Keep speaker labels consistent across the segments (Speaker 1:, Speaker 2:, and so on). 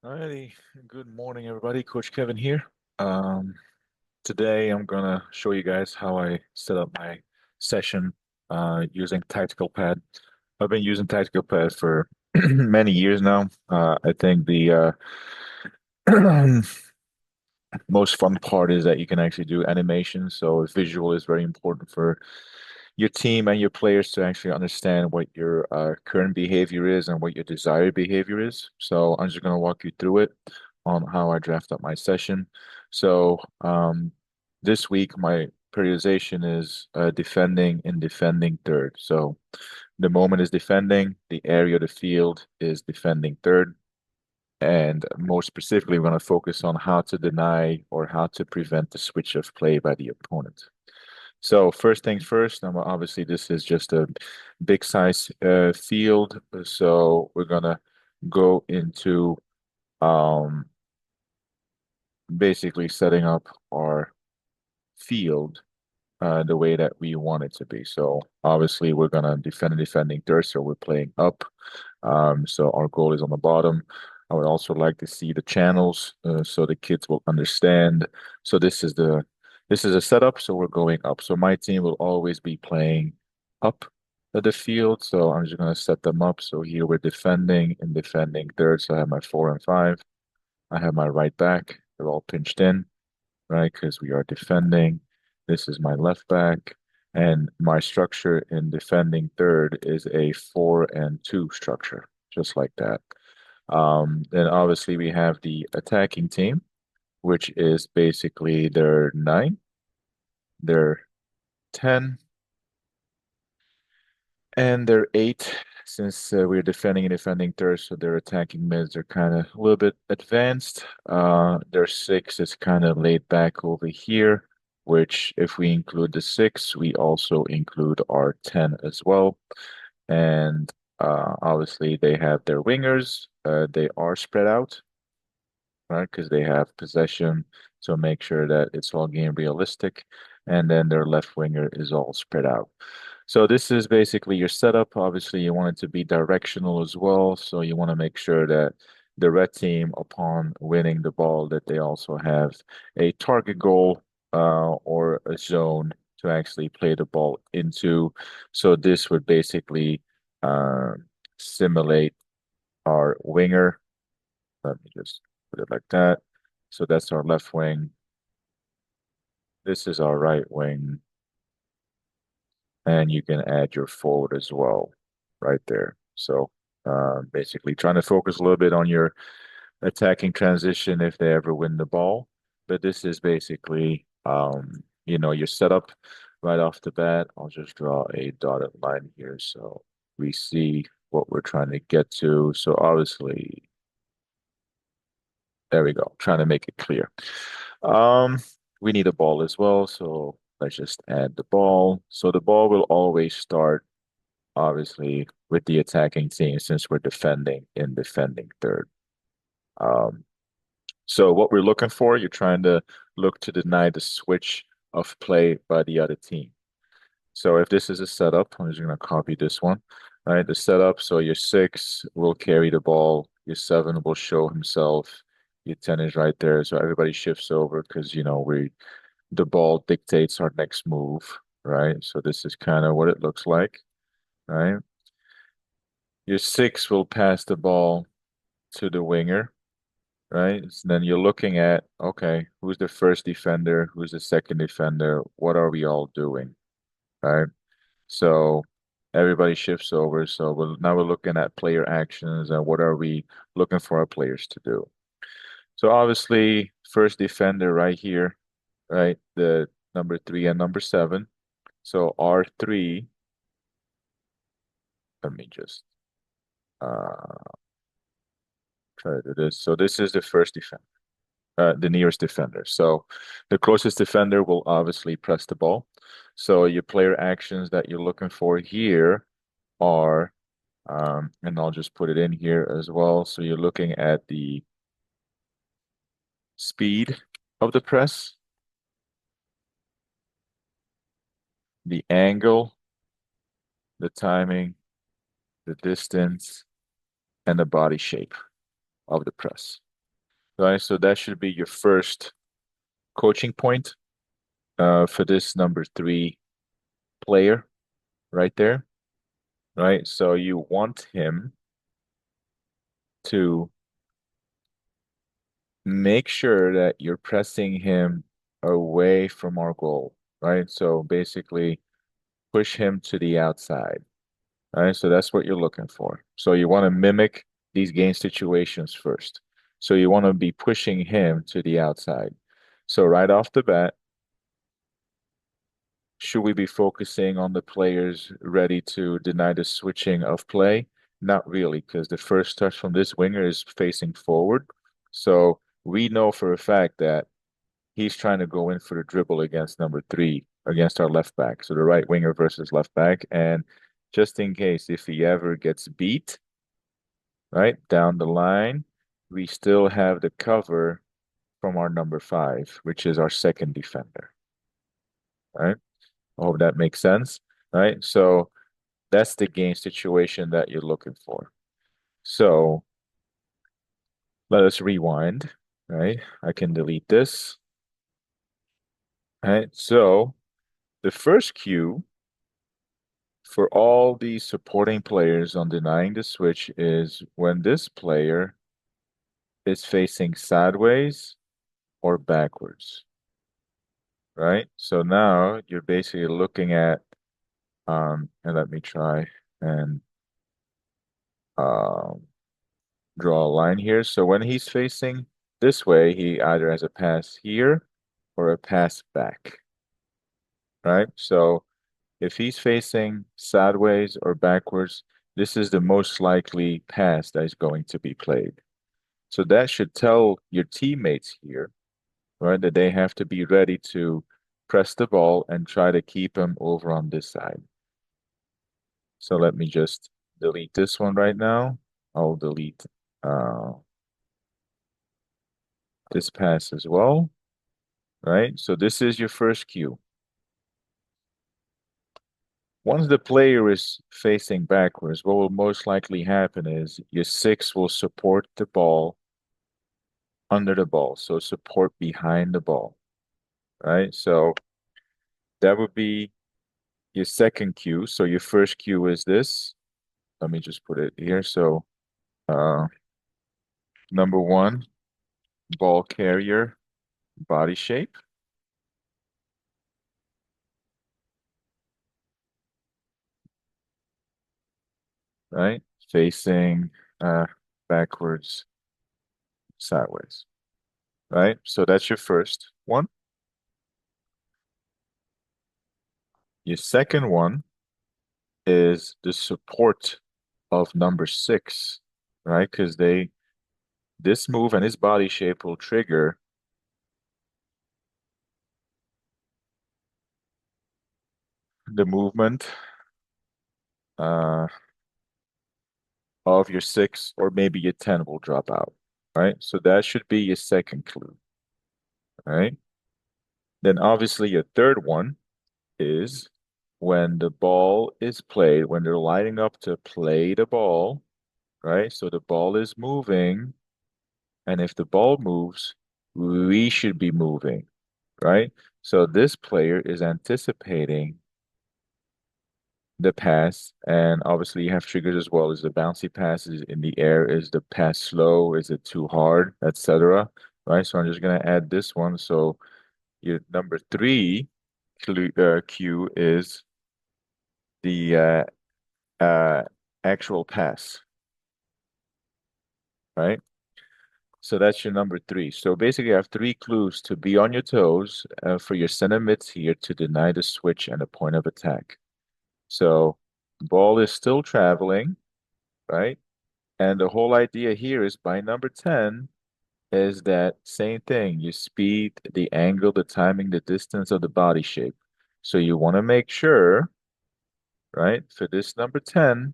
Speaker 1: Alrighty, good morning, everybody. Coach Kevin here. Um, Today I'm gonna show you guys how I set up my session using Tactical Pad. I've been using Tactical Pad for many years now. I think the most fun part is that you can actually do animation. So visual is very important for your team and your players to actually understand what your current behavior is and what your desired behavior is. So I'm just going to walk you through it on how I draft up my session. So this week my periodization is defending and defending third. So the moment is defending, the area of the field is defending third. And more specifically, we're going to focus on how to deny or how to prevent the switch of play by the opponent. So first things first, obviously this is just a big size field. So we're gonna go into um, basically setting up our field the way that we want it to be. So obviously we're gonna defending third, so we're playing up. So our goal is on the bottom. I would also like to see the channels so the kids will understand. So this is a setup, so we're going up. So my team will always be playing up the field. So I'm just gonna set them up. So here we're defending and defending third. So I have my 4 and 5. I have my right back. They're all pinched in, right? Because we are defending. This is my left back. And my structure in defending third is a 4-and-2 structure, just like that. Then obviously we have the attacking team, which is basically their 9, their 10, and their 8. Since we're defending and defending third, so their attacking mids are kind of a little bit advanced. Their 6 is kind of laid back over here, which if we include the 6, we also include our 10 as well. And obviously they have their wingers. They are spread out, right? Because they have possession, so make sure that it's all game realistic. And then their left winger is all spread out. So this is basically your setup. Obviously, you want it to be directional as well. So you want to make sure that the red team, upon winning the ball, that they also have a target goal or a zone to actually play the ball into. So this would basically uh, simulate our winger. Let me just put it like that. So that's our left wing. This is our right wing. And you can add your forward as well right there. So basically trying to focus a little bit on your attacking transition if they ever win the ball. But this is basically your setup right off the bat. I'll just draw a dotted line here so we see what we're trying to get to. So obviously, there we go, trying to make it clear. Um, we need a ball as well, so let's just add the ball. So the ball will always start obviously with the attacking team since we're defending in defending third. Um, so what we're looking for, you're trying to look to deny the switch of play by the other team. So if this is a setup, I'm just going to copy this one. All right, the setup. So your 6 will carry the ball. Your 7 will show himself. Your 10 is right there. So everybody shifts over because the ball dictates our next move, right? So this is kind of what it looks like, right? Your 6 will pass the ball to the winger, right? So then you're looking at, okay, who's the first defender? Who's the second defender? What are we all doing, right? So everybody shifts over. So now we're looking at player actions and what are we looking for our players to do. So obviously, first defender right here, right? The number 3 and number 7. So R3, let me just uh try to do this. So this is the first defender. The nearest defender. So the closest defender will obviously press the ball. So your player actions that you're looking for here are, and I'll just put it in here as well. So you're looking at the speed of the press, the angle, the timing, the distance, and the body shape of the press. right? So that should be your first coaching point for this number three player right there, right? So you want him to make sure that you're pressing him away from our goal, right? So basically push him to the outside, right? So that's what you're looking for. So you want to mimic these game situations first. So you want to be pushing him to the outside. So right off the bat, should we be focusing on the players ready to deny the switching of play? Not really, because the first touch from this winger is facing forward. So we know for a fact that he's trying to go in for the dribble against number three, against our left back. So the right winger versus left back. And just in case if he ever gets beat, right, down the line, we still have the cover from our number five, which is our second defender. Right. I hope that makes sense. Right. So that's the game situation that you're looking for. So let us rewind. Right. I can delete this. Right. So the first cue for all the supporting players on denying the switch is when this player is facing sideways or backwards, right? So now you're basically looking at, and let me try and um, draw a line here. So when he's facing this way, he either has a pass here or a pass back, right? So if he's facing sideways or backwards, this is the most likely pass that is going to be played. So that should tell your teammates here, right, that they have to be ready to press the ball and try to keep him over on this side. So let me just delete this one right now. I'll delete uh, this pass as well, right? So this is your first cue. Once the player is facing backwards, what will most likely happen is your six will support the ball under the ball, so support behind the ball, right? So that would be your second cue. So your first cue is this. Let me just put it here. So uh, number one, ball carrier body shape, right? Facing uh, backwards, sideways, right? So that's your first one. Your second one is the support of number six, right? Because this move and his body shape will trigger the movement uh, of your six, or maybe your 10 will drop out, right? So that should be your second clue, right? Then obviously your third one is when the ball is played, when they're lining up to play the ball, right? So the ball is moving, and if the ball moves, we should be moving, right? So this player is anticipating the pass, and obviously you have triggers as well. Is the bouncy pass is in the air? Is the pass slow? Is it too hard, etc. Right? So I'm just gonna add this one. So your number three cue is the uh, actual pass, right? So that's your number three. So basically, you have three clues to be on your toes for your center mids here to deny the switch and the point of attack. So ball is still traveling, right? And the whole idea here is by number 10 is that same thing. You speed, the angle, the timing, the distance of the body shape. So you want to make sure, right, for this number 10,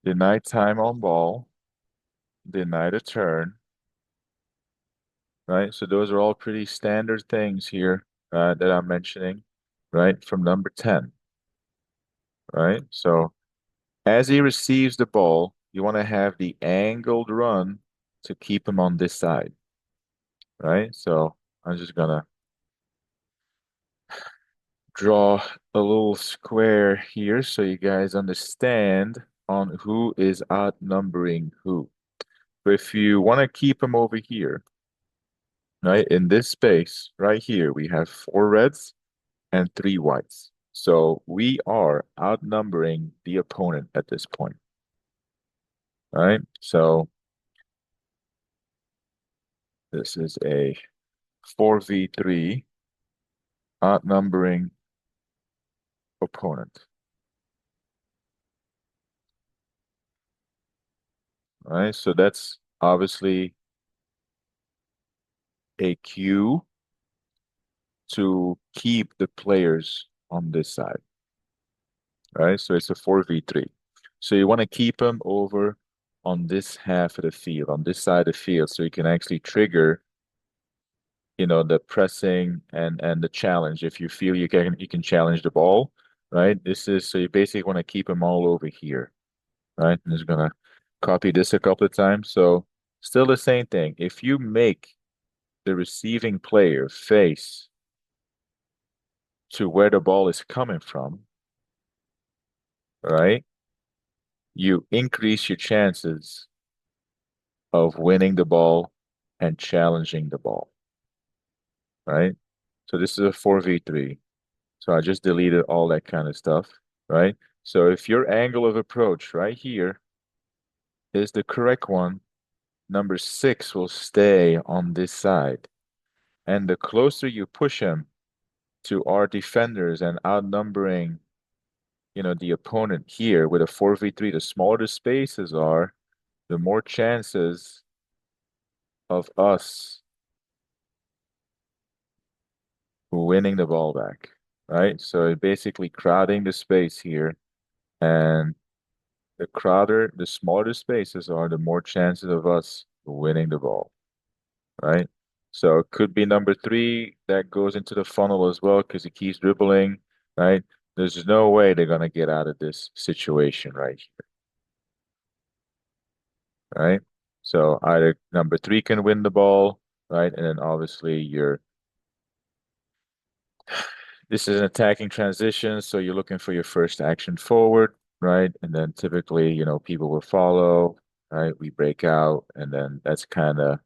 Speaker 1: deny time on ball, deny the turn, right? So those are all pretty standard things here that I'm mentioning, right, from number 10, right? So as he receives the ball, you want to have the angled run to keep him on this side, right? So I'm just gonna draw a little square here so you guys understand on who is outnumbering who. But if you want to keep him over here, right, in this space right here, we have four reds and three whites. So we are outnumbering the opponent at this point, right? So this is a 4v3 outnumbering opponent, right? So that's obviously a cue to keep the players on this side, right? So it's a 4v3. So you want to keep them over on this half of the field, on this side of the field, so you can actually trigger, the pressing and the challenge. If you feel you can challenge the ball, right? This is so you basically want to keep them all over here, right? I'm just gonna copy this a couple of times. So still the same thing. If you make the receiving player face to where the ball is coming from, right? You increase your chances of winning the ball and challenging the ball, right? So this is a 4v3. So I just deleted all that kind of stuff, right? So if your angle of approach right here is the correct one, number six will stay on this side. And the closer you push him to our defenders and outnumbering, the opponent here with a 4v3, the smaller the spaces are, the more chances of us winning the ball back, right? So basically crowding the space here, and the smaller the spaces are, the more chances of us winning the ball, right? So it could be number three that goes into the funnel as well because he keeps dribbling, right? There's no way they're gonna get out of this situation right here, right? So either number three can win the ball, right? And then obviously this is an attacking transition, so you're looking for your first action forward, right? And then typically, people will follow, right? We break out, and then that's kind of,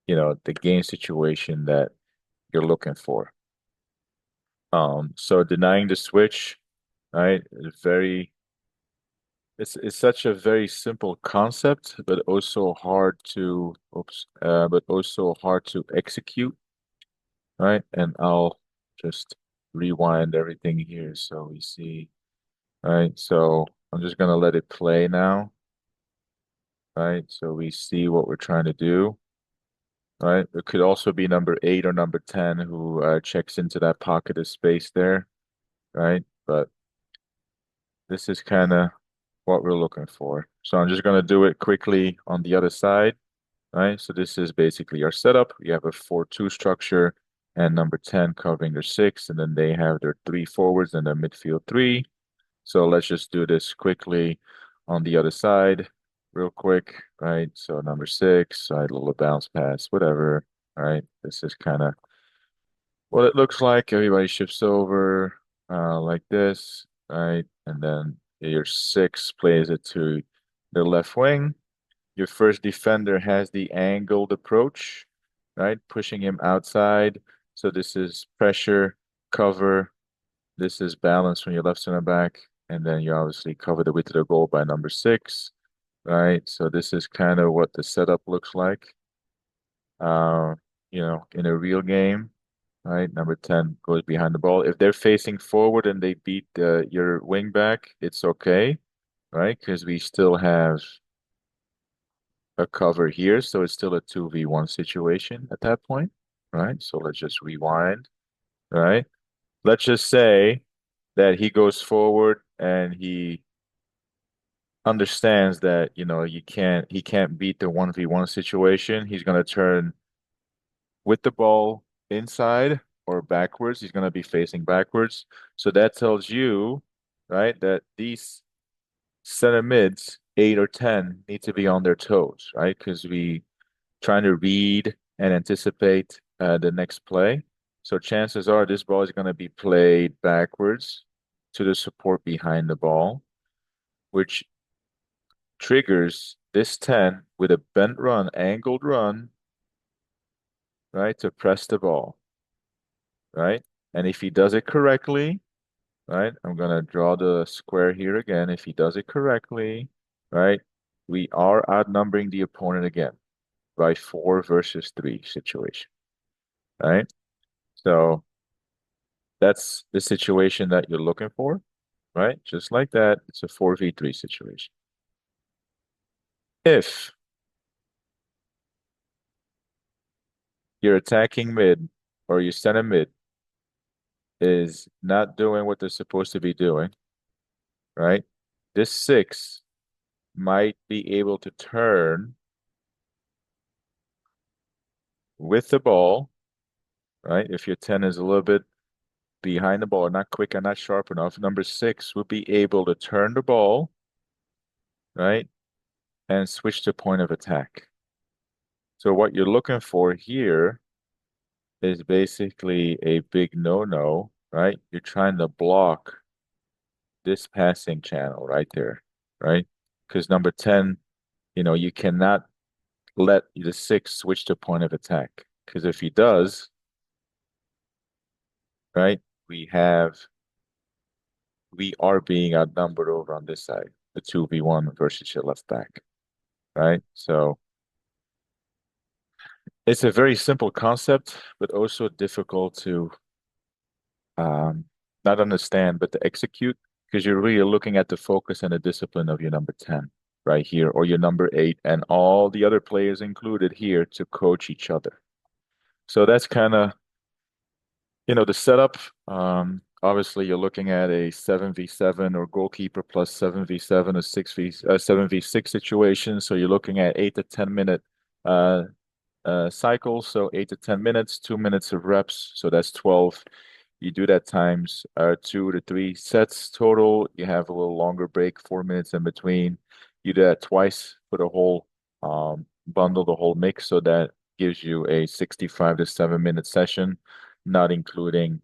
Speaker 1: the game situation that you're looking for. So denying the switch, right, is it's such a very simple concept, but also hard to execute, right? And I'll just rewind everything here so we see. All right, so I'm just gonna let it play now. All right, so we see what we're trying to do. All right, it could also be number eight or number 10 who checks into that pocket of space there, right? But this is kind of what we're looking for. So I'm just gonna do it quickly on the other side, right? So this is basically our setup. We have a 4-2 structure and number 10 covering their six, and then they have their three forwards and their midfield three. So let's just do this quickly on the other side, real quick, right? So number six, right, a little bounce pass, whatever, right? This is kind of what it looks like. Everybody shifts over like this, right? And then your six plays it to the left wing. Your first defender has the angled approach, right? Pushing him outside. So this is pressure, cover, this is balance from your left center back, and then you obviously cover the width of the goal by number six, right? So this is kind of what the setup looks like, uh, in a real game, right? Number 10 goes behind the ball. If they're facing forward and they beat your wing back, it's okay, right? Because we still have a cover here, so it's still a 2v1 situation at that point, right? So let's just rewind, right? Let's just say that he goes forward and he understands that, he can't beat the 1v1 situation. He's going to turn with the ball inside or backwards. He's going to be facing backwards. So that tells you, right, that these center mids 8 or 10 need to be on their toes, right? Because we trying to read and anticipate the next play. So chances are this ball is going to be played backwards to the support behind the ball, which triggers this 10 with a bent run, angled run, right, to press the ball, right? And if he does it correctly, right, I'm going to draw the square here again. If he does it correctly, right, we are outnumbering the opponent again by 4 versus 3 situation, right? So that's the situation that you're looking for, right? Just like that, it's a 4v3 situation. If your attacking mid or your center mid is not doing what they're supposed to be doing, right? This 6 might be able to turn with the ball, right? If your 10 is a little bit behind the ball, not quick and not sharp enough, number 6 will be able to turn the ball, right? And switch to point of attack. So what you're looking for here is basically a big no-no, right? You're trying to block this passing channel right there, right? Because number 10, you cannot let the 6 switch to point of attack. Because if he does, right, we are being outnumbered over on this side, the 2v1 versus your left back, right? So it's a very simple concept, but also difficult to um, not understand, but to execute, because you're really looking at the focus and the discipline of your number 10 right here, or your number 8, and all the other players included here to coach each other. So that's kind of, the setup. Obviously, you're looking at a 7v7 or goalkeeper plus 7v7 or 7v6 situation. So you're looking at 8 to 10 minute uh, cycles. So 8 to 10 minutes, 2 minutes of reps. So that's 12. You do that times 2 to 3 sets total. You have a little longer break, 4 minutes in between. You do that twice for the whole bundle, the whole mix. So that gives you a 65 to 7 minute session, not including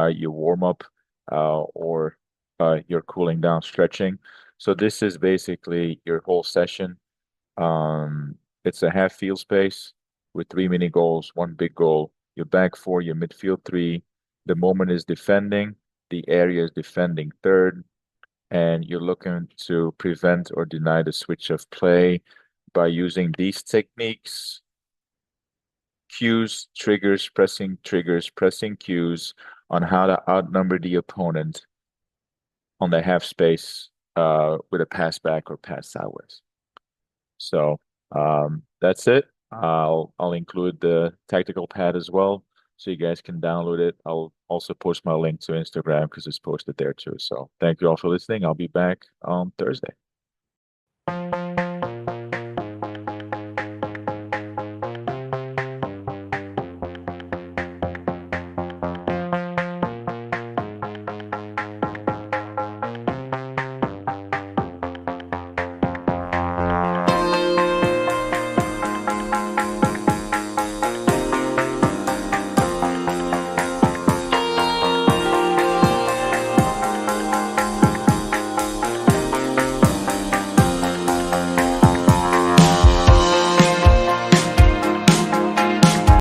Speaker 1: your warm up or your cooling down stretching. So this is basically your whole session. It's a half field space with 3 mini goals, one big goal. Your back four, your midfield three. The moment is defending, the area is defending third, and you're looking to prevent or deny the switch of play by using these techniques: cues, triggers, pressing cues on how to outnumber the opponent on the half space with a pass back or pass sideways. So that's it. I'll include the tactical pad as well, so you guys can download it. I'll also post my link to Instagram because it's posted there too. So thank you all for listening. I'll be back on Thursday.